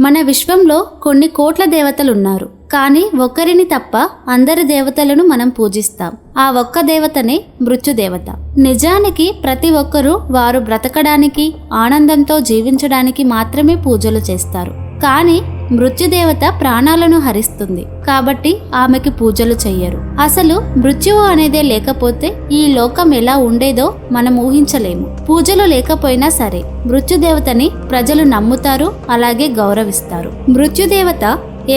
మన విశ్వంలో కొన్ని కోట్ల దేవతలున్నారు. కానీ ఒక్కరిని తప్ప అందరి దేవతలను మనం పూజిస్తాం. ఆ ఒక్క దేవతనే మృత్యుదేవత. నిజానికి ప్రతి ఒక్కరూ వారు బ్రతకడానికి, ఆనందంతో జీవించడానికి మాత్రమే పూజలు చేస్తారు. కానీ మృత్యుదేవత ప్రాణాలను హరిస్తుంది కాబట్టి ఆమెకి పూజలు చెయ్యరు. అసలు మృత్యువు అనేదే లేకపోతే ఈ లోకం ఎలా ఉండేదో మనం ఊహించలేము. పూజలు లేకపోయినా సరే మృత్యుదేవతని ప్రజలు నమ్ముతారు, అలాగే గౌరవిస్తారు. మృత్యుదేవత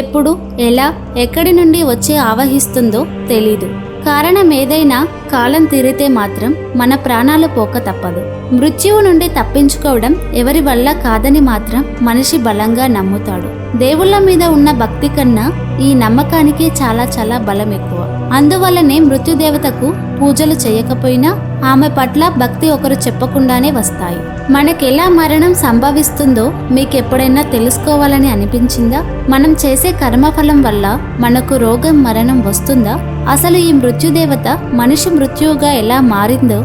ఎప్పుడు, ఎలా, ఎక్కడి నుండి వచ్చి ఆవహిస్తుందో తెలీదు. కారణం ఏదైనా కాలం తీరితే మాత్రం మన ప్రాణాలు పోక తప్పదు. మృత్యువు నుండి తప్పించుకోవడం ఎవరి వల్ల కాదని మాత్రం మనిషి బలంగా నమ్ముతాడు. దేవుళ్ళ మీద ఉన్న భక్తి కన్నా ఈ నమ్మకానికి చాలా చాలా బలం ఎక్కువ. అందువల్లనే మృత్యుదేవతకు పూజలు చేయకపోయినా ఆమె పట్ల భక్తి ఒకరు చెప్పకుండానే వస్తాయి. మనకెలా మరణం సంభవిస్తుందో మీకెప్పుడైనా తెలుసుకోవాలని అనిపించిందా? మనం చేసే కర్మఫలం వల్ల మనకు రోగం, మరణం వస్తుందా? అసలు ఈ మృత్యుదేవత మనిషి మృత్యువుగా ఎలా మారిందో,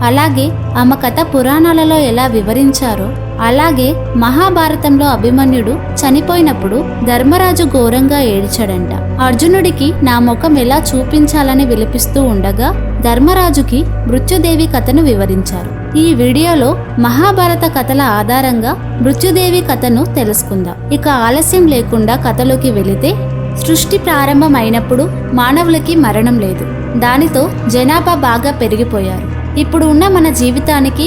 అలాగే ఆమె కథ పురాణాలలో ఎలా వివరించారో, అలాగే మహాభారతంలో అభిమన్యుడు చనిపోయినప్పుడు ధర్మరాజు ఘోరంగా ఏడ్చాడంట. అర్జునుడికి నా ముఖం ఎలా చూపించాలని విలపిస్తూ ఉండగా ధర్మరాజుకి మృత్యుదేవి కథను వివరించారు. ఈ వీడియోలో మహాభారత కథల ఆధారంగా మృత్యుదేవి కథను తెలుసుకుందాం. ఇక ఆలస్యం లేకుండా కథలోకి వెళితే, సృష్టి ప్రారంభమైనప్పుడు మానవులకి మరణం లేదు. దానితో జనాభా బాగా పెరిగిపోయారు. ఇప్పుడు ఉన్న మన జీవితానికి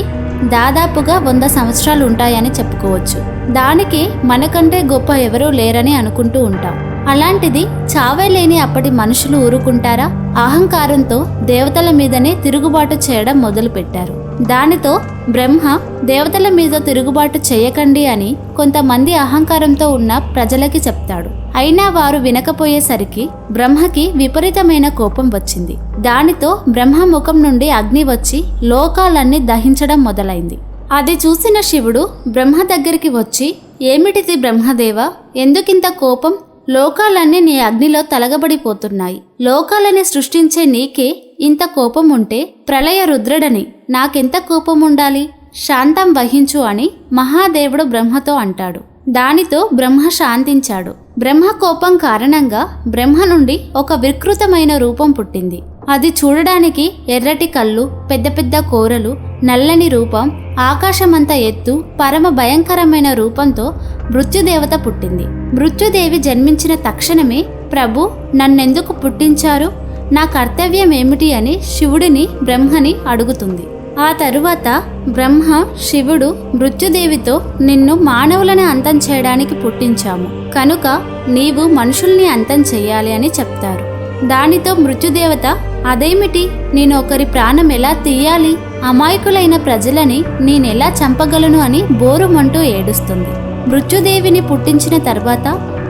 దాదాపుగా 100 సంవత్సరాలు ఉంటాయని చెప్పుకోవచ్చు. దానికి మనకంటే గొప్ప ఎవరూ లేరని అనుకుంటూ ఉంటాం. అలాంటిది చావే లేని అప్పటి మనుషులు ఊరుకుంటారా? అహంకారంతో దేవతల మీదనే తిరుగుబాటు చేయడం మొదలు పెట్టారు. దానితో బ్రహ్మ దేవతల మీద తిరుగుబాటు చేయకండి అని కొంతమంది అహంకారంతో ఉన్న ప్రజలకి చెప్తాడు. అయినా వారు వినకపోయేసరికి బ్రహ్మకి విపరీతమైన కోపం వచ్చింది. దానితో బ్రహ్మ ముఖం నుండి అగ్ని వచ్చి లోకాలన్నీ దహించడం మొదలైంది. అది చూసిన శివుడు బ్రహ్మ దగ్గరికి వచ్చి, ఏమిటిది బ్రహ్మదేవా, ఎందుకింత కోపం? లోకాలన్నీ నీ అగ్నిలో తలగబడిపోతున్నాయి. లోకాలని సృష్టించే నీకే ఇంత కోపం ఉంటే ప్రళయ రుద్రుడని నాకెంత కోపం ఉండాలి? శాంతం వహించు అని మహాదేవుడు బ్రహ్మతో అంటాడు. దానితో బ్రహ్మ శాంతించాడు. బ్రహ్మ కోపం కారణంగా బ్రహ్మ నుండి ఒక వికృతమైన రూపం పుట్టింది. అది చూడడానికి ఎర్రటి కళ్ళు, పెద్ద పెద్ద కోరలు, నల్లని రూపం, ఆకాశమంత ఎత్తు, పరమ భయంకరమైన రూపంతో మృత్యుదేవత పుట్టింది. మృత్యుదేవి జన్మించిన తక్షణమే, ప్రభు నన్నెందుకు పుట్టించారు, నా కర్తవ్యం ఏమిటి అని శివుడిని, బ్రహ్మని అడుగుతుంది. ఆ తరువాత బ్రహ్మ, శివుడు మృత్యుదేవితో, నిన్ను మానవులను అంతం చేయడానికి పుట్టించాము కనుక నీవు మనుషుల్ని అంతం చెయ్యాలి అని చెప్తారు. దానితో మృత్యుదేవత, అదేమిటి, నేను ఒకరి ప్రాణం ఎలా తీయాలి? అమాయకులైన ప్రజలని నేనెలా చంపగలను అని బోరుమంటూ ఏడుస్తుంది. మృత్యుదేవిని పుట్టించిన తర్వాత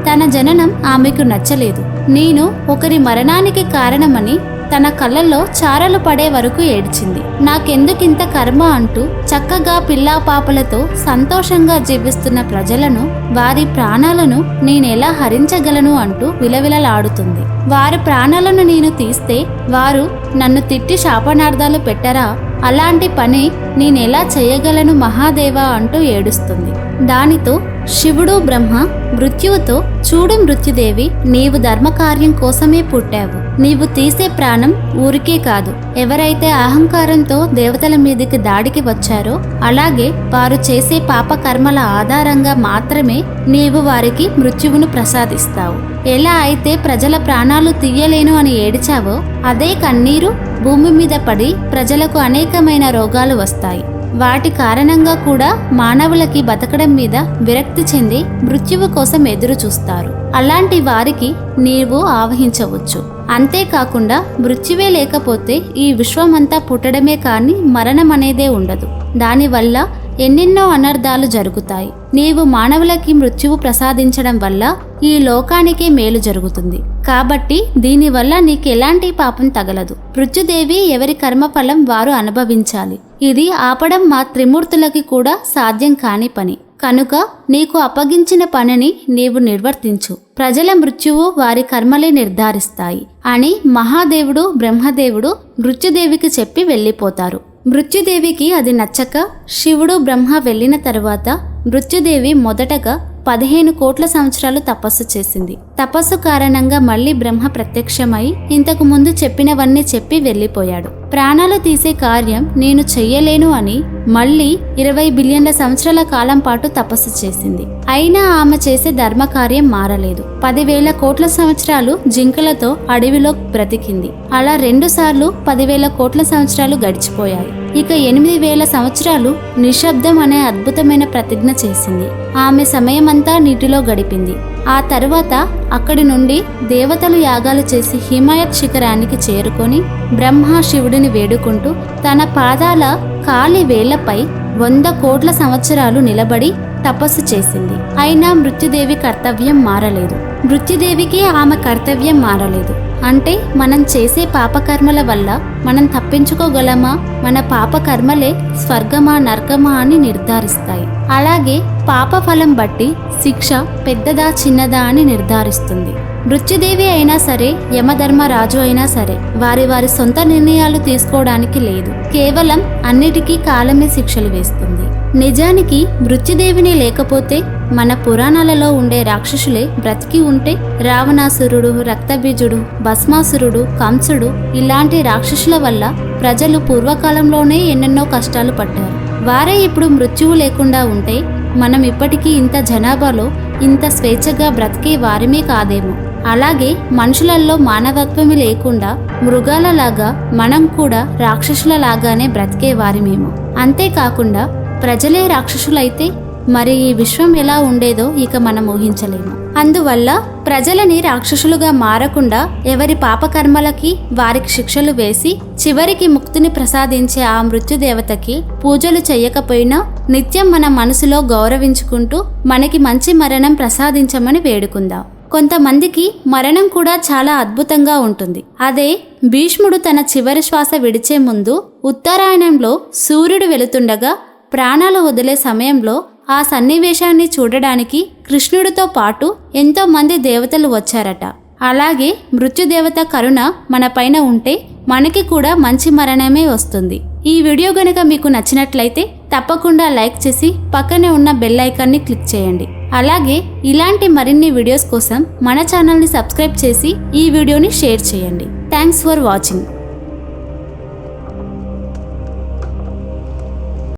తన జననం ఆమెకు నచ్చలేదు. నేను ఒకరి మరణానికి కారణమని తన కళ్ళల్లో చారలు పడే వరకు ఏడ్చింది. నాకెందుకింత కర్మ అంటూ చక్కగా పిల్లా పాపలతో సంతోషంగా జీవిస్తున్న ప్రజలను, వారి ప్రాణాలను నేనెలా హరించగలను అంటూ విలవిలలాడుతుంది. వారి ప్రాణాలను నేను తీస్తే వారు నన్ను తిట్టి శాపనార్థాలు పెట్టరా? అలాంటి పని నేనెలా చేయగలను మహాదేవా అంటూ ఏడుస్తుంది. దానితో శివుడు బ్రహ్మ మృత్యువుతో, చూడు మృత్యుదేవి, నీవు ధర్మకార్యం కోసమే పుట్టావు. నీవు తీసే ప్రాణం ఊరికే కాదు. ఎవరైతే అహంకారంతో దేవతల మీదకి దాడికి వచ్చారో, అలాగే వారు చేసే పాప కర్మల ఆధారంగా మాత్రమే నీవు వారికి మృత్యువును ప్రసాదిస్తావు. ఎలా అయితే ప్రజల ప్రాణాలు తీయలేను అని ఏడిచావో, అదే కన్నీరు భూమి మీద పడి ప్రజలకు అనేకమైన రోగాలు వస్తాయి. వాటి కారణంగా కూడా మానవులకి బతకడం మీద విరక్తి చెంది మృత్యువు కోసం ఎదురు చూస్తారు. అలాంటి వారికి నీవు ఆవహించవచ్చు. అంతేకాకుండా మృత్యువే లేకపోతే ఈ విశ్వమంతా పుట్టడమే కానీ మరణం అనేదే ఉండదు. దానివల్ల ఎన్నెన్నో అనర్థాలు జరుగుతాయి. నీవు మానవులకి మృత్యువు ప్రసాదించడం వల్ల ఈ లోకానికే మేలు జరుగుతుంది. కాబట్టి దీనివల్ల నీకెలాంటి పాపం తగలదు. మృత్యుదేవి ఎవరి కర్మఫలం వారు అనుభవించాలి. ఇది ఆపడం మా త్రిమూర్తులకి కూడా సాధ్యం కాని పని. కనుక నీకు అప్పగించిన పనిని నీవు నిర్వర్తించు. ప్రజల మృత్యువు వారి కర్మలే నిర్ధారిస్తాయి అని మహాదేవుడు, బ్రహ్మదేవుడు మృత్యుదేవికి చెప్పి వెళ్ళిపోతారు. మృత్యుదేవికి అది నచ్చక శివుడు, బ్రహ్మ వెళ్ళిన తరువాత మృత్యుదేవి మొదటగా 15 కోట్ల సంవత్సరాలు తపస్సు చేసింది. తపస్సు కారణంగా మళ్ళీ బ్రహ్మ ప్రత్యక్షమై ఇంతకు ముందు చెప్పినవన్నీ చెప్పి వెళ్ళిపోయాడు. ప్రాణాలు తీసే కార్యం నేను చెయ్యలేను అని మళ్ళీ 20 బిలియన్ల సంవత్సరాల కాలం పాటు తపస్సు చేసింది. అయినా ఆమె చేసే ధర్మకార్యం మారలేదు. 10,000 కోట్ల సంవత్సరాలు జింకలతో అడవిలో బ్రతికింది. అలా 2 సార్లు 10,000 కోట్ల సంవత్సరాలు గడిచిపోయాయి. ఇక 8,000 సంవత్సరాలు నిశ్శబ్దం అనే అద్భుతమైన ప్రతిజ్ఞ చేసింది. ఆమె సమయమంతా నీటిలో గడిపింది. ఆ తరువాత అక్కడి నుండి దేవతలు యాగాలు చేసి హిమాయత్ శిఖరానికి చేరుకొని బ్రహ్మ శివుడిని వేడుకుంటూ తన పాదాల కాలి వేళ్లపై 100 కోట్ల సంవత్సరాలు నిలబడి తపస్సు చేసింది. అయినా మృత్యుదేవి కర్తవ్యం మారలేదు. మృత్యుదేవికి ఆమె కర్తవ్యం మారలేదు. అంటే మనం చేసే పాపకర్మల వల్ల మనం తప్పించుకోగలమా, మన పాపకర్మలే స్వర్గమా నరకమా అని నిర్ధారిస్తాయి. అలాగే పాప ఫలం బట్టి శిక్ష పెద్దదా చిన్నదా అని నిర్ధారిస్తుంది. మృత్యుదేవి అయినా సరే, యమధర్మరాజు అయినా సరే వారి వారి సొంత నిర్ణయాలు తీసుకోవడానికి లేదు. కేవలం అన్నిటికీ కాలమే శిక్షలు వేస్తుంది. నిజానికి మృత్యుదేవిని లేకపోతే మన పురాణాలలో ఉండే రాక్షసులే బ్రతికి ఉంటే రావణాసురుడు, రక్తబీజుడు, భస్మాసురుడు, కంసుడు ఇలాంటి రాక్షసుల వల్ల ప్రజలు పూర్వకాలంలోనే ఎన్నెన్నో కష్టాలు పడ్డారు. వారే ఇప్పుడు మృత్యువు లేకుండా ఉంటే మనం ఇప్పటికీ ఇంత జనాభాలో ఇంత స్వేచ్ఛగా బ్రతికే వారిమే కాదేమో. అలాగే మనుషులలో మానవత్వమే లేకుండా మృగాలలాగా మనం కూడా రాక్షసుల లాగానే బ్రతికే వారిమేమో. అంతేకాకుండా ప్రజలే రాక్షసులైతే మరి ఈ విశ్వం ఎలా ఉండేదో ఇక మనం ఊహించలేము. అందువల్ల ప్రజలని రాక్షసులుగా మారకుండా ఎవరి పాపకర్మలకి వారికి శిక్షలు వేసి చివరికి ముక్తిని ప్రసాదించే ఆ మృత్యుదేవతకి పూజలు చెయ్యకపోయినా నిత్యం మన మనసులో గౌరవించుకుంటూ మనకి మంచి మరణం ప్రసాదించమని వేడుకుందాం. కొంతమందికి మరణం కూడా చాలా అద్భుతంగా ఉంటుంది. అదే భీష్ముడు తన చివరి శ్వాస విడిచే ముందు ఉత్తరాయణంలో సూర్యుడు వెళుతుండగా ప్రాణాలు వదిలే సమయంలో ఆ సన్నివేశాన్ని చూడడానికి కృష్ణుడితో పాటు ఎంతో మంది దేవతలు వచ్చారట. అలాగే మృత్యుదేవత కరుణ మన పైన ఉంటే మనకి కూడా మంచి మరణమే వస్తుంది. ఈ వీడియో గనుక మీకు నచ్చినట్లయితే తప్పకుండా లైక్ చేసి పక్కనే ఉన్న బెల్ ఐకాన్ని క్లిక్ చేయండి. అలాగే ఇలాంటి మరిన్ని వీడియోస్ కోసం మన ఛానల్ని సబ్స్క్రైబ్ చేసి ఈ వీడియోని షేర్ చేయండి. Thanks for watching.